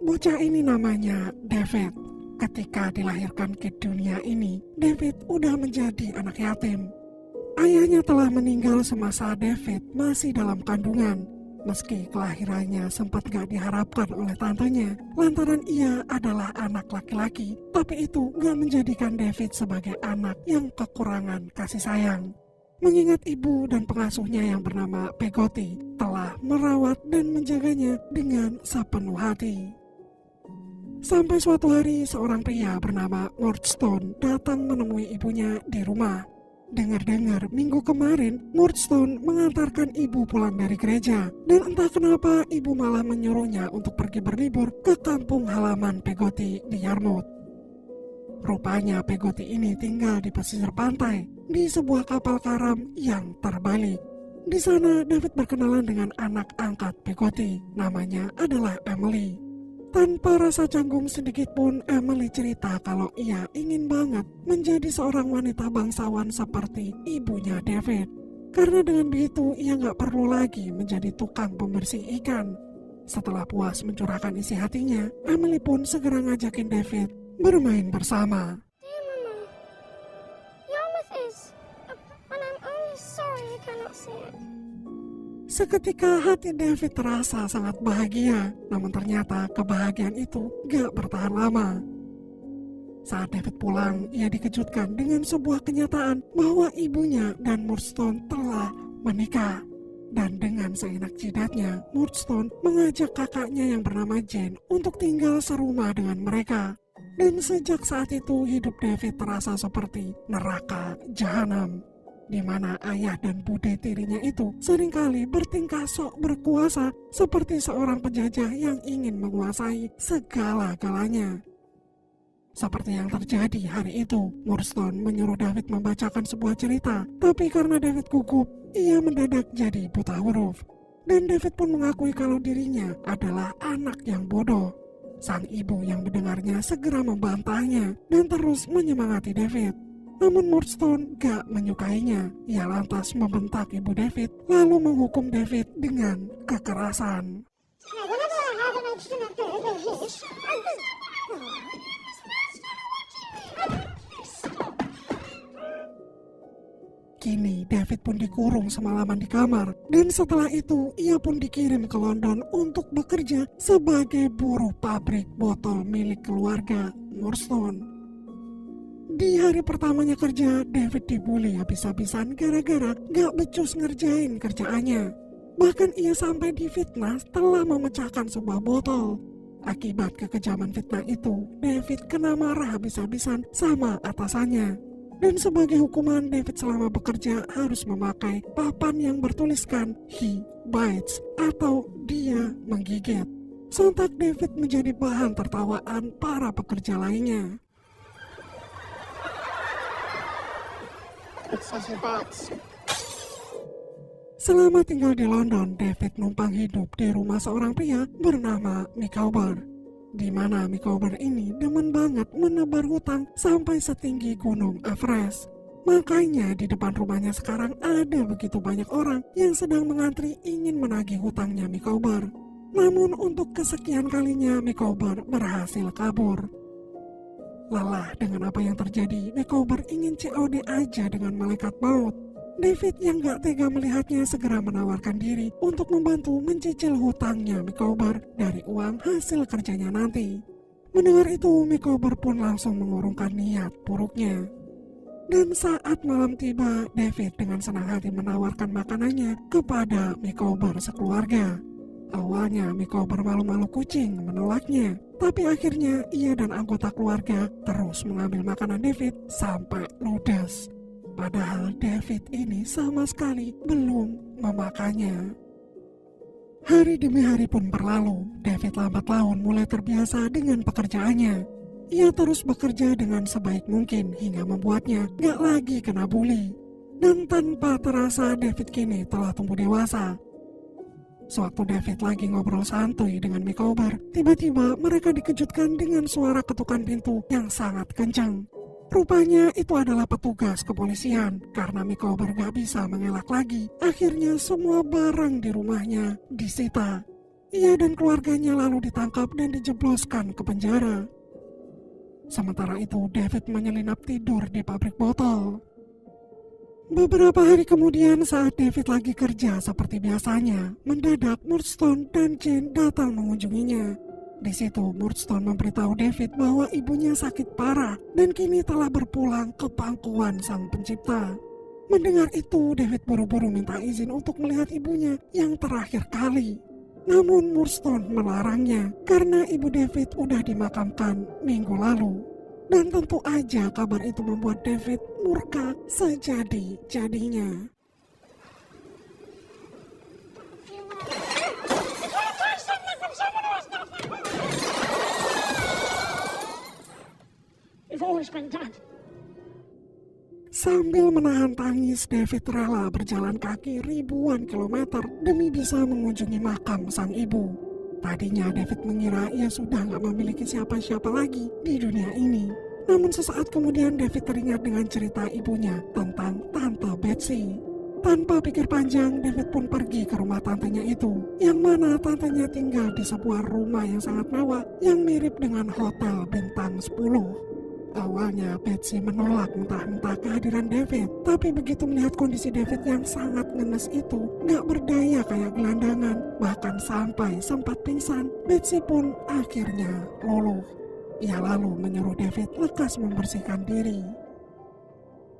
Bocah ini namanya David. Ketika dilahirkan ke dunia ini, David udah menjadi anak yatim. Ayahnya telah meninggal semasa David masih dalam kandungan. Meski kelahirannya sempat gak diharapkan oleh tantenya, lantaran ia adalah anak laki-laki, tapi itu gak menjadikan David sebagai anak yang kekurangan kasih sayang. Mengingat ibu dan pengasuhnya yang bernama Peggotty telah merawat dan menjaganya dengan sepenuh hati. Sampai suatu hari seorang pria bernama Murdstone datang menemui ibunya di rumah. Dengar-dengar minggu kemarin Murdstone mengantarkan ibu pulang dari gereja, dan entah kenapa ibu malah menyuruhnya untuk pergi berlibur ke kampung halaman Peggotty di Yarmouth. Rupanya Peggotty ini tinggal di pesisir pantai di sebuah kapal karam yang terbalik. Di sana David berkenalan dengan anak angkat Peggotty, namanya adalah Emily. Tanpa rasa canggung sedikit pun, Emily cerita kalau ia ingin banget menjadi seorang wanita bangsawan seperti ibunya David. Karena dengan begitu ia gak perlu lagi menjadi tukang pembersih ikan. Setelah puas mencurahkan isi hatinya, Emily pun segera ngajakin David bermain bersama. Seketika hati David terasa sangat bahagia, namun ternyata kebahagiaan itu gak bertahan lama. Saat David pulang, ia dikejutkan dengan sebuah kenyataan bahwa ibunya dan Murdstone telah menikah. Dan dengan seenak jidatnya, Murdstone mengajak kakaknya yang bernama Jane untuk tinggal serumah dengan mereka. Dan sejak saat itu hidup David terasa seperti neraka jahanam, di mana ayah dan bude tirinya itu seringkali bertingkah sok berkuasa seperti seorang penjajah yang ingin menguasai segala-galanya. Seperti yang terjadi hari itu, Murdstone menyuruh David membacakan sebuah cerita, tapi karena David gugup, ia mendadak jadi buta huruf. Dan David pun mengakui kalau dirinya adalah anak yang bodoh. Sang ibu yang mendengarnya segera membantahnya dan terus menyemangati David. Namun Murdstone gak menyukainya. Ia lantas membentak ibu David, lalu menghukum David dengan kekerasan. Kini David pun dikurung semalaman di kamar, dan setelah itu ia pun dikirim ke London untuk bekerja sebagai buruh pabrik botol milik keluarga Murdstone. Di hari pertamanya kerja, David dibully habis-habisan gara-gara gak becus ngerjain kerjaannya. Bahkan ia sampai difitnah setelah memecahkan sebuah botol. Akibat kekejaman fitnah itu, David kena marah habis-habisan sama atasannya. Dan sebagai hukuman, David selama bekerja harus memakai papan yang bertuliskan "He bites" atau dia menggigit. Sontak David menjadi bahan tertawaan para pekerja lainnya. Selama tinggal di London, David numpang hidup di rumah seorang pria bernama Micawber, di mana Micawber ini demen banget menebar hutang sampai setinggi gunung Everest. Makanya di depan rumahnya sekarang ada begitu banyak orang yang sedang mengantri ingin menagih hutangnya Micawber. Namun untuk kesekian kalinya Micawber berhasil kabur. Lelah dengan apa yang terjadi, Micawber ingin COD aja dengan malaikat maut. David yang gak tega melihatnya segera menawarkan diri untuk membantu mencicil hutangnya Micawber dari uang hasil kerjanya nanti. Mendengar itu, Micawber pun langsung mengurungkan niat buruknya. Dan saat malam tiba, David dengan senang hati menawarkan makanannya kepada Micawber sekeluarga. Awalnya Micawber malu-malu kucing menolaknya, tapi akhirnya ia dan anggota keluarga terus mengambil makanan David sampai ludes. Padahal David ini sama sekali belum memakannya. Hari demi hari pun berlalu, David lambat laun mulai terbiasa dengan pekerjaannya. Ia terus bekerja dengan sebaik mungkin hingga membuatnya gak lagi kena bully. Dan tanpa terasa David kini telah tumbuh dewasa. Sewaktu David lagi ngobrol santuy dengan Micawber, tiba-tiba mereka dikejutkan dengan suara ketukan pintu yang sangat kencang. Rupanya itu adalah petugas kepolisian. Karena Micawber gak bisa mengelak lagi, akhirnya semua barang di rumahnya disita. Ia dan keluarganya lalu ditangkap dan dijebloskan ke penjara. Sementara itu, David menyelinap tidur di pabrik botol. Beberapa hari kemudian, saat David lagi kerja seperti biasanya, mendadak Murdstone dan Jane datang mengunjunginya. Di situ, Murdstone memberitahu David bahwa ibunya sakit parah dan kini telah berpulang ke pangkuan Sang Pencipta. Mendengar itu, David buru-buru minta izin untuk melihat ibunya yang terakhir kali. Namun Murdstone melarangnya karena ibu David udah dimakamkan minggu lalu. Dan tentu aja kabar itu membuat David murka sejadi-jadinya. Sambil menahan tangis, David rela berjalan kaki ribuan kilometer demi bisa mengunjungi makam sang ibu. Tadinya David mengira ia sudah gak memiliki siapa-siapa lagi di dunia ini. Namun sesaat kemudian David teringat dengan cerita ibunya tentang Tante Betsy. Tanpa pikir panjang, David pun pergi ke rumah tantenya itu, yang mana tantenya tinggal di sebuah rumah yang sangat mewah yang mirip dengan hotel bintang 10. Awalnya Betsy menolak mentah-mentah kehadiran David, tapi begitu melihat kondisi David yang sangat ngenes itu, gak berdaya kayak gelandangan, bahkan sampai sempat pingsan, Betsy pun akhirnya luluh. Ia lalu menyuruh David lekas membersihkan diri.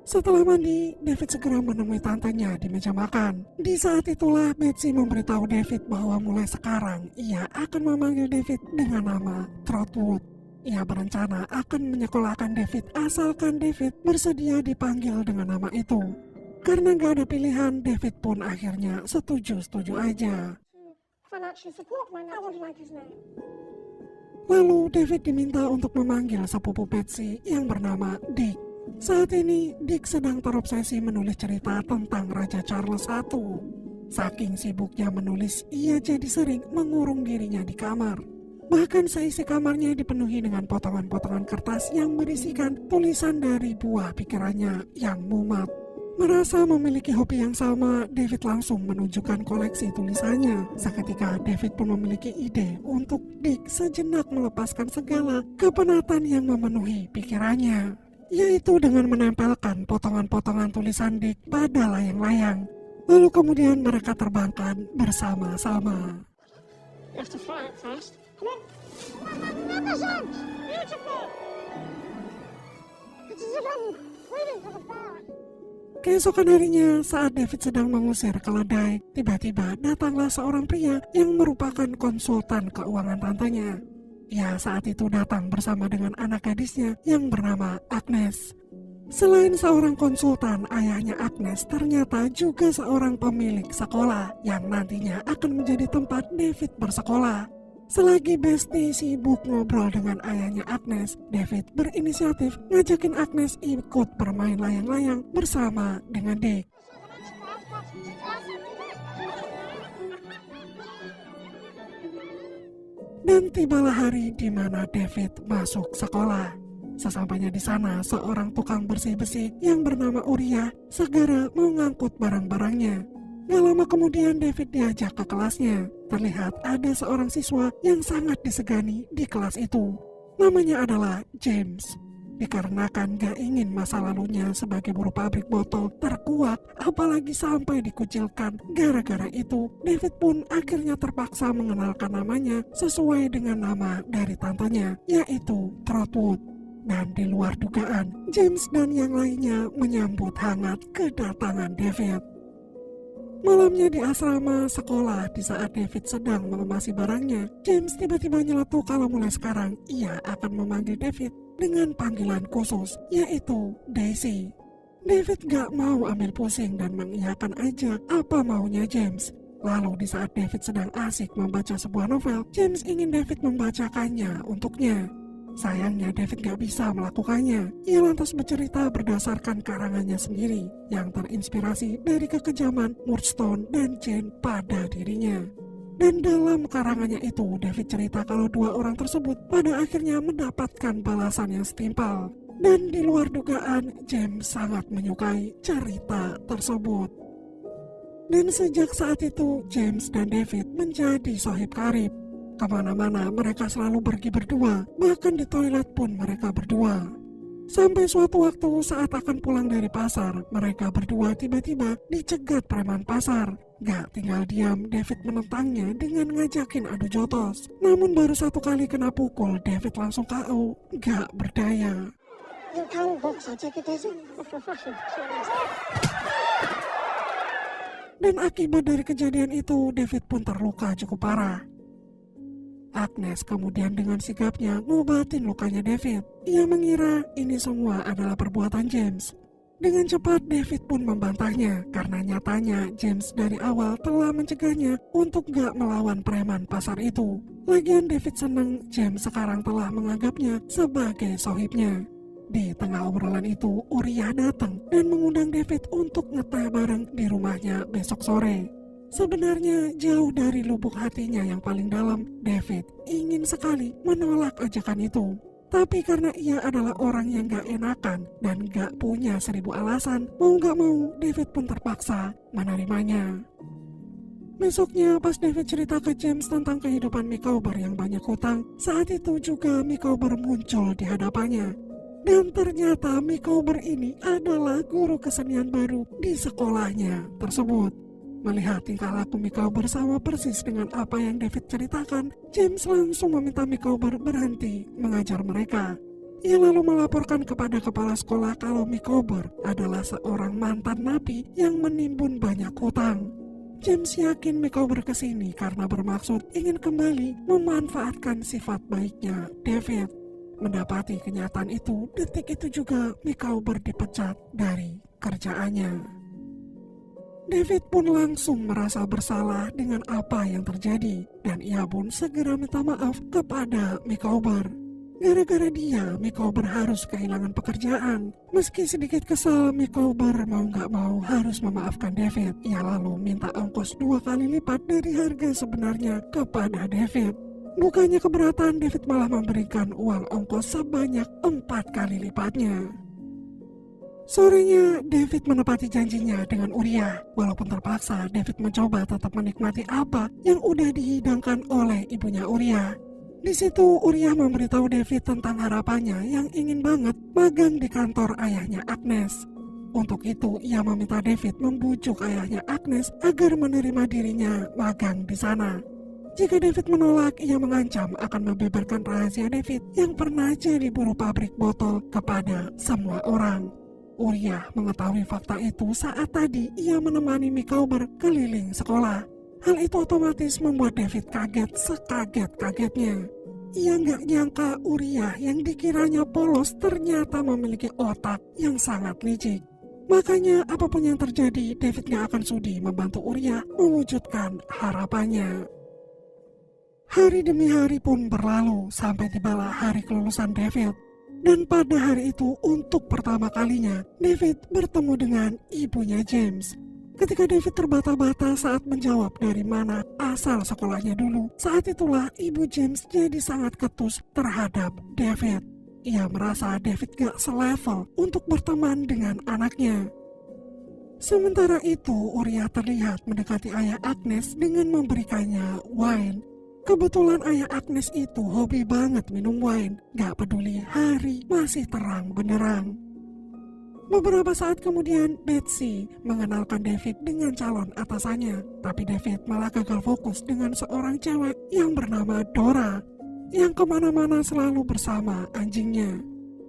Setelah mandi, David segera menemui tantenya di meja makan. Di saat itulah Betsy memberitahu David bahwa mulai sekarang ia akan memanggil David dengan nama Trotwood. Ia berencana akan menyekolahkan David asalkan David bersedia dipanggil dengan nama itu. Karena gak ada pilihan, David pun akhirnya setuju-setuju aja. Lalu David diminta untuk memanggil sepupu Betsy yang bernama Dick. Saat ini Dick sedang terobsesi menulis cerita tentang Raja Charles I. Saking sibuknya menulis, ia jadi sering mengurung dirinya di kamar. Bahkan seisi kamarnya dipenuhi dengan potongan-potongan kertas yang berisikan tulisan dari buah pikirannya yang mumat. Merasa memiliki hobi yang sama, David langsung menunjukkan koleksi tulisannya. Seketika David pun memiliki ide untuk Dick sejenak melepaskan segala kepenatan yang memenuhi pikirannya, yaitu dengan menempelkan potongan-potongan tulisan Dick pada layang-layang. Lalu kemudian mereka terbangkan bersama-sama. Keesokan harinya, saat David sedang mengusir keledai, tiba-tiba datanglah seorang pria yang merupakan konsultan keuangan tantenya. Ia saat itu datang bersama dengan anak gadisnya yang bernama Agnes. Selain seorang konsultan, ayahnya Agnes ternyata juga seorang pemilik sekolah yang nantinya akan menjadi tempat David bersekolah. Selagi Besti sibuk ngobrol dengan ayahnya Agnes, David berinisiatif ngajakin Agnes ikut bermain layang-layang bersama dengan Dick. Dan tibalah hari di mana David masuk sekolah. Sesampainya di sana, seorang tukang bersih besi yang bernama Uriah segera mengangkut barang-barangnya. Gak lama kemudian David diajak ke kelasnya. Terlihat ada seorang siswa yang sangat disegani di kelas itu. Namanya adalah James. Dikarenakan gak ingin masa lalunya sebagai buruh pabrik botol terkuak, apalagi sampai dikucilkan. Gara-gara itu, David pun akhirnya terpaksa mengenalkan namanya sesuai dengan nama dari tantenya, yaitu Trotwood. Dan di luar dugaan, James dan yang lainnya menyambut hangat kedatangan David. Malamnya di asrama sekolah, di saat David sedang mengemasi barangnya, James tiba-tiba nyeletuk kalau mulai sekarang ia akan memanggil David dengan panggilan khusus, yaitu Daisy. David gak mau ambil pusing dan mengiyakan aja apa maunya James. Lalu di saat David sedang asik membaca sebuah novel, James ingin David membacakannya untuknya. Sayangnya David gak bisa melakukannya. Ia lantas bercerita berdasarkan karangannya sendiri yang terinspirasi dari kekejaman Murdstone dan Jane pada dirinya. Dan dalam karangannya itu, David cerita kalau dua orang tersebut pada akhirnya mendapatkan balasan yang setimpal. Dan di luar dugaan, James sangat menyukai cerita tersebut. Dan sejak saat itu, James dan David menjadi sohib karib. Kemana-mana mereka selalu pergi berdua, bahkan di toilet pun mereka berdua. Sampai suatu waktu saat akan pulang dari pasar, mereka berdua tiba-tiba dicegat preman pasar. Gak tinggal diam, David menentangnya dengan ngajakin adu jotos. Namun baru satu kali kena pukul, David langsung KO. Gak berdaya. Dan akibat dari kejadian itu, David pun terluka cukup parah. Agnes kemudian dengan sigapnya ngobatin lukanya David. Ia mengira ini semua adalah perbuatan James. Dengan cepat David pun membantahnya karena nyatanya James dari awal telah mencegahnya untuk gak melawan preman pasar itu. Lagian David senang James sekarang telah menganggapnya sebagai sohibnya. Di tengah obrolan itu, Uriah datang dan mengundang David untuk ngeteh bareng di rumahnya besok sore. Sebenarnya jauh dari lubuk hatinya yang paling dalam, David ingin sekali menolak ajakan itu. Tapi karena ia adalah orang yang gak enakan dan gak punya 1000 alasan, mau gak mau David pun terpaksa menerimanya. Besoknya pas David cerita ke James tentang kehidupan Micawber yang banyak hutang, saat itu juga Micawber muncul di hadapannya. Dan ternyata Micawber ini adalah guru kesenian baru di sekolahnya tersebut. Melihat tingkah laku Micawber sama persis dengan apa yang David ceritakan, James langsung meminta Micawber berhenti mengajar mereka. Ia lalu melaporkan kepada kepala sekolah kalau Micawber adalah seorang mantan napi yang menimbun banyak hutang. James yakin Micawber kesini karena bermaksud ingin kembali memanfaatkan sifat baiknya David. Mendapati kenyataan itu, detik itu juga Micawber dipecat dari kerjaannya. David pun langsung merasa bersalah dengan apa yang terjadi dan ia pun segera minta maaf kepada Micawber. Gara-gara dia, Micawber harus kehilangan pekerjaan. Meski sedikit kesal, Micawber mau gak mau harus memaafkan David. Ia lalu minta ongkos 2 kali lipat dari harga sebenarnya kepada David. Bukannya keberatan, David malah memberikan uang ongkos sebanyak 4 kali lipatnya. Sorenya, David menepati janjinya dengan Uriah. Walaupun terpaksa, David mencoba tetap menikmati apa yang udah dihidangkan oleh ibunya Uriah. Di situ, Uriah memberitahu David tentang harapannya yang ingin banget magang di kantor ayahnya Agnes. Untuk itu, ia meminta David membujuk ayahnya Agnes agar menerima dirinya magang di sana. Jika David menolak, ia mengancam akan membeberkan rahasia David yang pernah jadi buruh pabrik botol kepada semua orang. Uriah mengetahui fakta itu saat tadi ia menemani Micawber keliling sekolah. Hal itu otomatis membuat David kaget sekaget-kagetnya. Ia nggak nyangka Uriah yang dikiranya polos ternyata memiliki otak yang sangat licik. Makanya apapun yang terjadi, David gak akan sudi membantu Uriah mewujudkan harapannya. Hari demi hari pun berlalu sampai tibalah hari kelulusan David. Dan pada hari itu untuk pertama kalinya David bertemu dengan ibunya James. Ketika David terbata-bata saat menjawab dari mana asal sekolahnya dulu, saat itulah ibu James jadi sangat ketus terhadap David. Ia merasa David gak selevel untuk berteman dengan anaknya. Sementara itu Uriah terlihat mendekati ayah Agnes dengan memberikannya wine. Kebetulan ayah Agnes itu hobi banget minum wine, gak peduli hari masih terang benderang. Beberapa saat kemudian Betsy mengenalkan David dengan calon atasannya, tapi David malah gagal fokus dengan seorang cewek yang bernama Dora, yang kemana-mana selalu bersama anjingnya.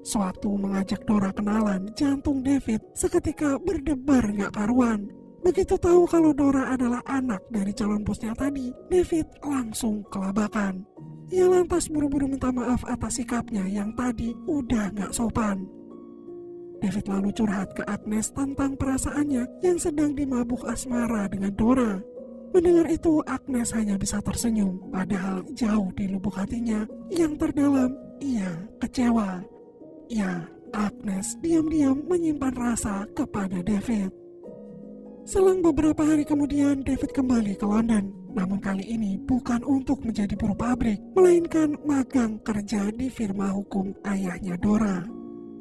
Sewaktu mengajak Dora kenalan, jantung David seketika berdebar gak karuan. Begitu tahu kalau Dora adalah anak dari calon bosnya tadi, David langsung kelabakan. Ia lantas buru-buru minta maaf atas sikapnya yang tadi udah gak sopan. David lalu curhat ke Agnes tentang perasaannya yang sedang dimabuk asmara dengan Dora. Mendengar itu, Agnes hanya bisa tersenyum, padahal jauh di lubuk hatinya yang terdalam, ia kecewa. Ya, Agnes diam-diam menyimpan rasa kepada David. Selang beberapa hari kemudian, David kembali ke London. Namun kali ini bukan untuk menjadi buruh pabrik, melainkan magang kerja di firma hukum ayahnya Dora.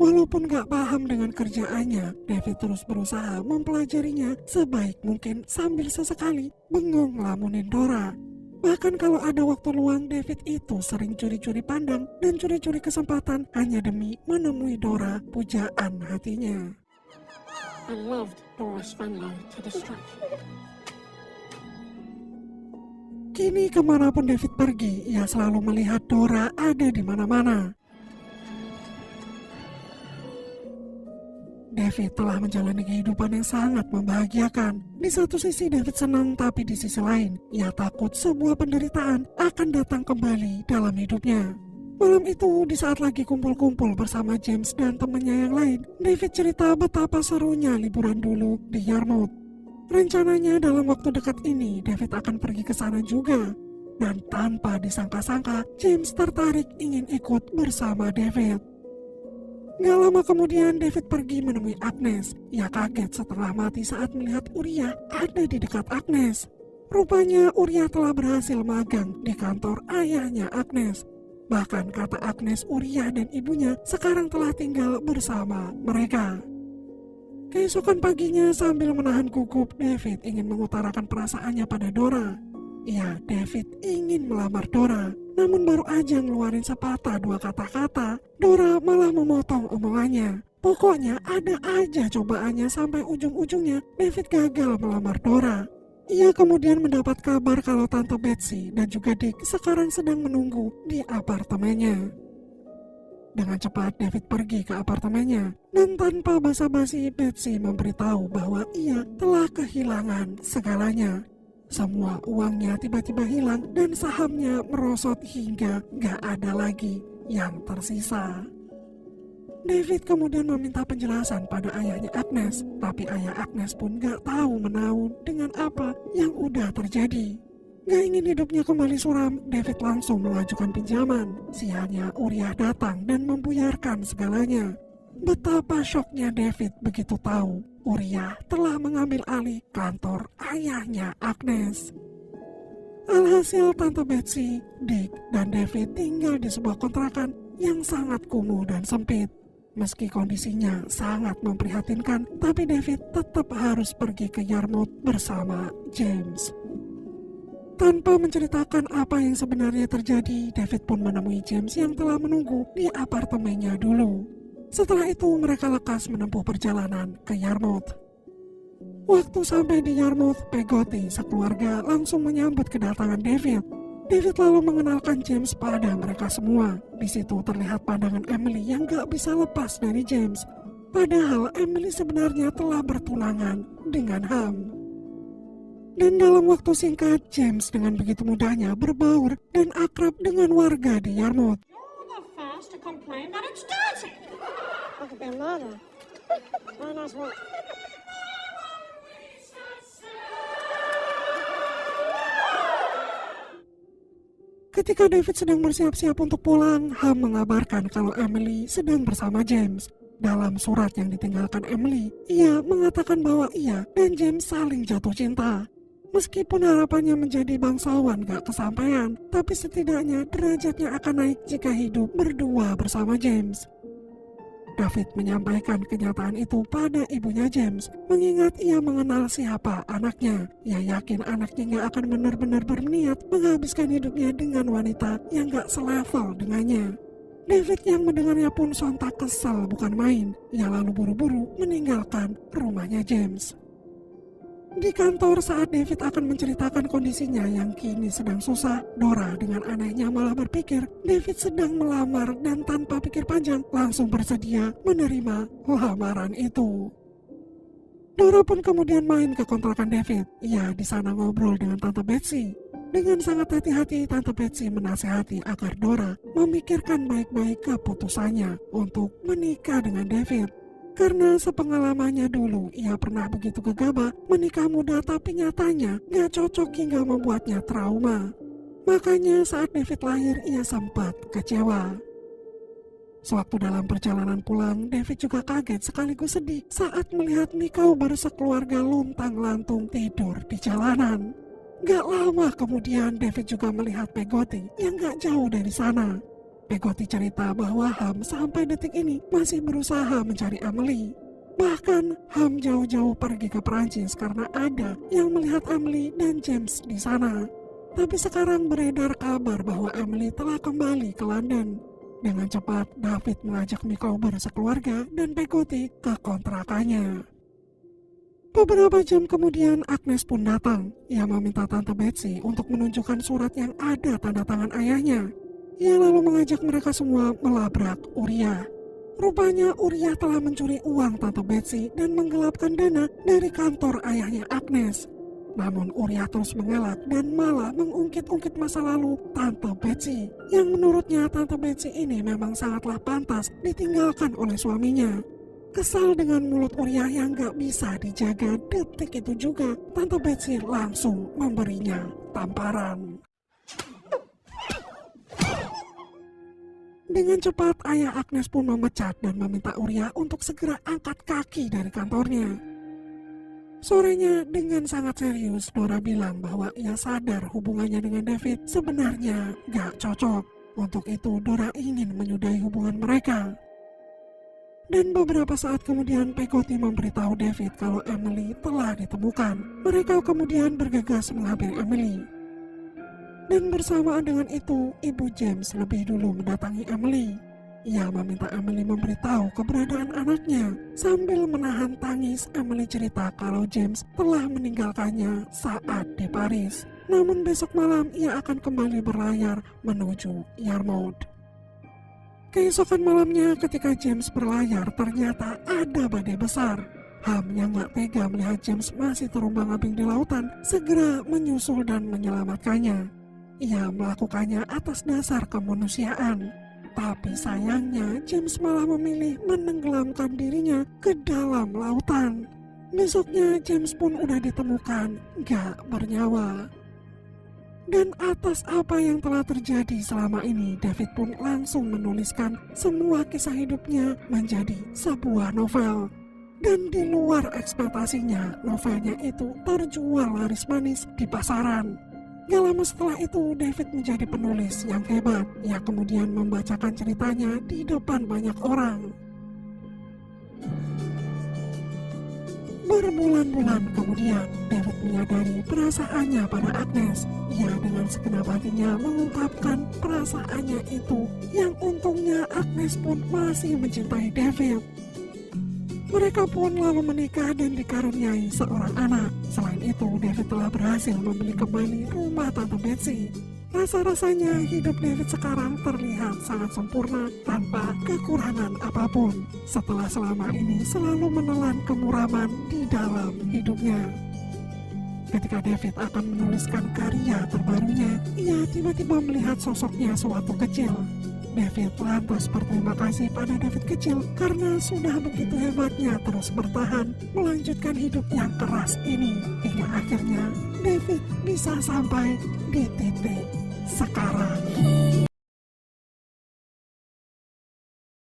Walaupun gak paham dengan kerjaannya, David terus berusaha mempelajarinya sebaik mungkin sambil sesekali bengong ngelamunin Dora. Bahkan kalau ada waktu luang, David itu sering curi-curi pandang dan curi-curi kesempatan hanya demi menemui Dora, pujaan hatinya. I loved Dora's family to distraction. Kini kemanapun David pergi, ia selalu melihat Dora ada di mana-mana. David telah menjalani kehidupan yang sangat membahagiakan. Di satu sisi David senang, tapi di sisi lain ia takut sebuah penderitaan akan datang kembali dalam hidupnya. Malam itu, di saat lagi kumpul-kumpul bersama James dan temannya yang lain, David cerita betapa serunya liburan dulu di Yarmouth. Rencananya dalam waktu dekat ini David akan pergi ke sana juga. Dan tanpa disangka-sangka, James tertarik ingin ikut bersama David. Gak lama kemudian David pergi menemui Agnes. Ia kaget setelah mati saat melihat Uriah ada di dekat Agnes. Rupanya Uriah telah berhasil magang di kantor ayahnya Agnes. Bahkan kata Agnes, Uriah dan ibunya sekarang telah tinggal bersama mereka. Keesokan paginya sambil menahan gugup, David ingin mengutarakan perasaannya pada Dora. Ya, David ingin melamar Dora. Namun baru aja ngeluarin sepatah dua kata-kata, Dora malah memotong omongannya. Pokoknya ada aja cobaannya sampai ujung-ujungnya David gagal melamar Dora. Ia kemudian mendapat kabar kalau Tante Betsy dan juga Dick sekarang sedang menunggu di apartemennya. Dengan cepat David pergi ke apartemennya dan tanpa basa-basi Betsy memberitahu bahwa ia telah kehilangan segalanya. Semua uangnya tiba-tiba hilang dan sahamnya merosot hingga gak ada lagi yang tersisa. David kemudian meminta penjelasan pada ayahnya Agnes, tapi ayah Agnes pun gak tahu menahu dengan apa yang udah terjadi. Gak ingin hidupnya kembali suram, David langsung mengajukan pinjaman. Sialnya Uriah datang dan membuyarkan segalanya. Betapa syoknya David begitu tahu Uriah telah mengambil alih kantor ayahnya Agnes. Alhasil Tante Betsy, Dick, dan David tinggal di sebuah kontrakan yang sangat kumuh dan sempit. Meski kondisinya sangat memprihatinkan, tapi David tetap harus pergi ke Yarmouth bersama James. Tanpa menceritakan apa yang sebenarnya terjadi, David pun menemui James yang telah menunggu di apartemennya dulu. Setelah itu mereka lekas menempuh perjalanan ke Yarmouth. Waktu sampai di Yarmouth, Peggotty sekeluarga langsung menyambut kedatangan David. David lalu mengenalkan James pada mereka semua. Di situ terlihat pandangan Emily yang gak bisa lepas dari James. Padahal Emily sebenarnya telah bertunangan dengan Ham. Dan dalam waktu singkat, James dengan begitu mudahnya berbaur dan akrab dengan warga di Yarmouth. You're the first to complain that it's dirty. Look at their mother. Very nice work. Ketika David sedang bersiap-siap untuk pulang, Ham mengabarkan kalau Emily sedang bersama James. Dalam surat yang ditinggalkan Emily, ia mengatakan bahwa ia dan James saling jatuh cinta. Meskipun harapannya menjadi bangsawan gak kesampaian, tapi setidaknya derajatnya akan naik jika hidup berdua bersama James. David menyampaikan kenyataan itu pada ibunya James, mengingat ia mengenal siapa anaknya. Ia yakin anaknya gak akan benar-benar berniat menghabiskan hidupnya dengan wanita yang gak selevel dengannya. David yang mendengarnya pun sontak kesal bukan main. Ia lalu buru-buru meninggalkan rumahnya James. Di kantor saat David akan menceritakan kondisinya yang kini sedang susah, Dora dengan anehnya malah berpikir David sedang melamar dan tanpa pikir panjang langsung bersedia menerima lamaran itu. Dora pun kemudian main ke kontrakan David. Ia di sana ngobrol dengan Tante Betsy. Dengan sangat hati-hati Tante Betsy menasihati agar Dora memikirkan baik-baik keputusannya untuk menikah dengan David. Karena sepengalamannya dulu, ia pernah begitu gegabah menikah muda tapi nyatanya gak cocok hingga membuatnya trauma. Makanya saat David lahir, ia sempat kecewa. Sewaktu dalam perjalanan pulang, David juga kaget sekaligus sedih saat melihat Micawber sekeluarga luntang-lantung tidur di jalanan. Gak lama kemudian, David juga melihat Peggotty yang gak jauh dari sana. Peggotty cerita bahwa Ham sampai detik ini masih berusaha mencari Emily. Bahkan Ham jauh-jauh pergi ke Perancis karena ada yang melihat Emily dan James di sana. Tapi sekarang beredar kabar bahwa Emily telah kembali ke London. Dengan cepat David mengajak Micawber sekeluarga dan Peggotty ke kontrakannya. Beberapa jam kemudian Agnes pun datang. Ia meminta Tante Betsy untuk menunjukkan surat yang ada tanda tangan ayahnya. Ia lalu mengajak mereka semua melabrak Uriah. Rupanya Uriah telah mencuri uang Tante Betsy dan menggelapkan dana dari kantor ayahnya Agnes. Namun Uriah terus mengelak dan malah mengungkit-ungkit masa lalu Tante Betsy, yang menurutnya Tante Betsy ini memang sangatlah pantas ditinggalkan oleh suaminya. Kesal dengan mulut Uriah yang gak bisa dijaga, detik itu juga Tante Betsy langsung memberinya tamparan. Dengan cepat ayah Agnes pun memecat dan meminta Uriah untuk segera angkat kaki dari kantornya. Sorenya dengan sangat serius Dora bilang bahwa ia sadar hubungannya dengan David sebenarnya gak cocok. Untuk itu Dora ingin menyudahi hubungan mereka. Dan beberapa saat kemudian Peggotty memberitahu David kalau Emily telah ditemukan. Mereka kemudian bergegas menghampiri Emily. Dan bersamaan dengan itu, Ibu James lebih dulu mendatangi Emily. Ia meminta Emily memberitahu keberadaan anaknya. Sambil menahan tangis, Emily cerita kalau James telah meninggalkannya saat di Paris. Namun besok malam ia akan kembali berlayar menuju Yarmouth. Keesokan malamnya ketika James berlayar, ternyata ada badai besar. Ham yang gak tega melihat James masih terombang-ambing di lautan, segera menyusul dan menyelamatkannya. Ia melakukannya atas dasar kemanusiaan. Tapi sayangnya James malah memilih menenggelamkan dirinya ke dalam lautan. Besoknya James pun udah ditemukan gak bernyawa. Dan atas apa yang telah terjadi selama ini, David pun langsung menuliskan semua kisah hidupnya menjadi sebuah novel. Dan di luar ekspektasinya, novelnya itu terjual laris manis di pasaran. Gak lama setelah itu, David menjadi penulis yang hebat. Ia kemudian membacakan ceritanya di depan banyak orang. Berbulan-bulan kemudian, David menyadari perasaannya pada Agnes. Ia dengan segenap hatinya mengungkapkan perasaannya itu, yang untungnya Agnes pun masih mencintai David. Mereka pun lalu menikah dan dikaruniai seorang anak. Selain itu, David telah berhasil membeli kembali rumah Tante Betsy. Rasa-rasanya hidup David sekarang terlihat sangat sempurna tanpa kekurangan apapun. Setelah selama ini selalu menelan kemuraman di dalam hidupnya. Ketika David akan menuliskan karya terbarunya, ia tiba-tiba melihat sosoknya sewaktu kecil. David lantas berterima kasih pada David kecil karena sudah begitu hebatnya terus bertahan melanjutkan hidup yang keras ini hingga akhirnya David bisa sampai di titik